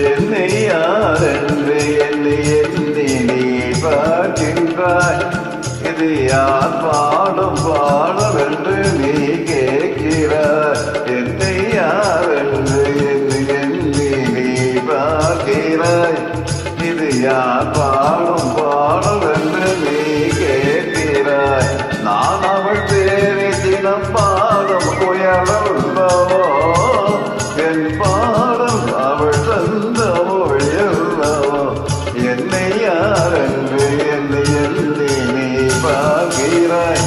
என்னை யாரென்று என்னை எண்ணி நீ பார்க்கின்றாய். இது யார் பாடும் பாடல் என்று நீ கேட்கிறாய். என்னை யாரென்று என்னை எண்ணி நீ பார்க்கிறாய். இது யார் பாடும் பாடல் என்று நீ கேட்கிறாய். நான் அவள் பேரை தினம் பாடும் புயலல்லவோ, என் பாடம் அவள் தந்த மொழியல்லவோ. என்னை யாரென்று என்னை எண்ணி நீ பார்க்கிறாய்.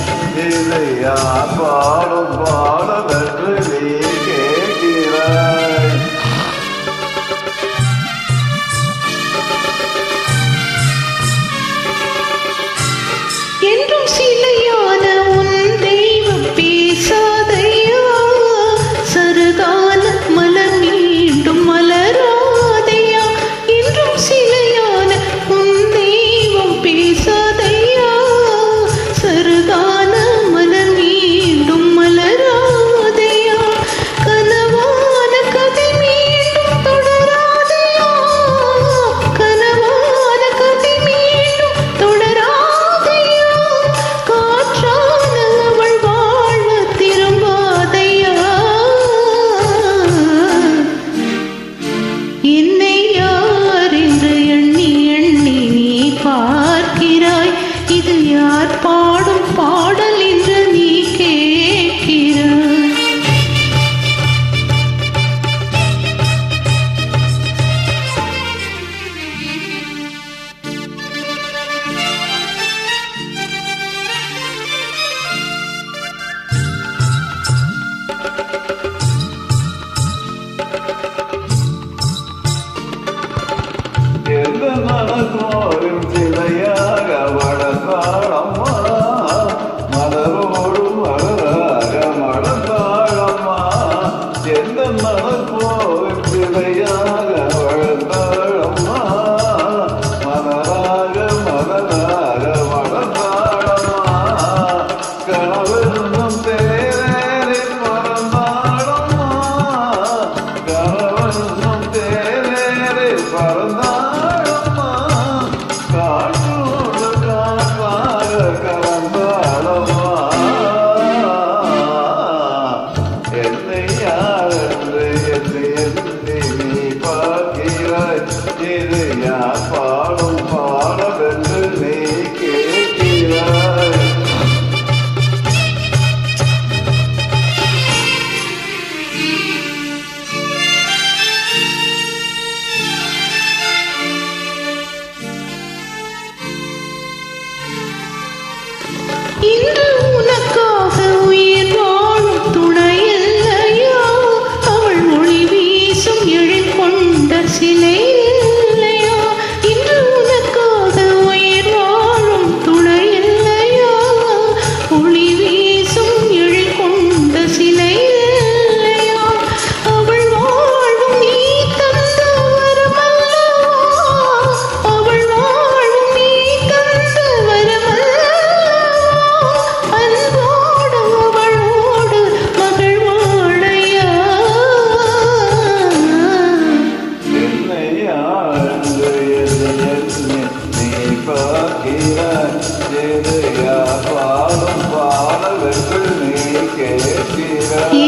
இதை யார் பாடும் பாடல் என்று நீ கேட்கிறாய். என்றும் சிலையான உன் தெய்வம் பேசாதையா, சருகான மலர் மீண்டும் மலராதையா. என்றும் சிலையான உன் தெய்வம் பேசாதையா, சருகான மலர் மீண்டும் மலராதையா. கனவான கதை மீண்டும் தொடராதையா, கனவான கதை மீண்டும் தொடராதையா. காற்றான அவள் வாழ திரும்பாதையா. என்னை யார் என்று எண்ணி எண்ணி நீ பார்க்கிறாய். இது யார் பாடும் பாடல் என்று நீ கேட்கிறாய். எந்த மனத்தோறும் சிலையாக வளர்ந்தாளம்மா, மலரோடு மலராக மலர்ந்தாளம்மா. எந்த மனத்தோறும் சிலையாக வளர்ந்தாளம்மா, மலராக மலராக வளர்ந்தாளம்மா. கனவென்னும் தேரேறி பறந்தாளம்மா, கனவென்னும் தேரேறி பறந்தாளம்மா. காற்றோடு காற்றாக கலந்தாளம்மா. என்னை யாரென்று என்னை எண்ணி நீ பார்க்கிறாய். இது யார் பாடும் பாடல் என்று நீ கேட்கிறாய். இன்று உனக்காக உயிர் வாழும் துணை இல்லையா, அவள் ஒளி வீசும் எழில் கொண்ட சிலை இல்லையா. இன்று உனக்காக உயிர் வாழும் துணை இல்லையா, ஒளி வீசும் எழில் கொண்ட சிலை இல்லையா. அவள் வாழும் நீ தந்த வரமல்லவா, அவள் வாழும் நீ தந்த வரமல்லவா. அன்போடு அவளோடு மகள் வாழையா. என்னை யாரென்று என்னை எண்ணி நீ பார்க்கிறாய். இது யார் பாடும் பாடல் என்று நீ கேட்கிறாய்.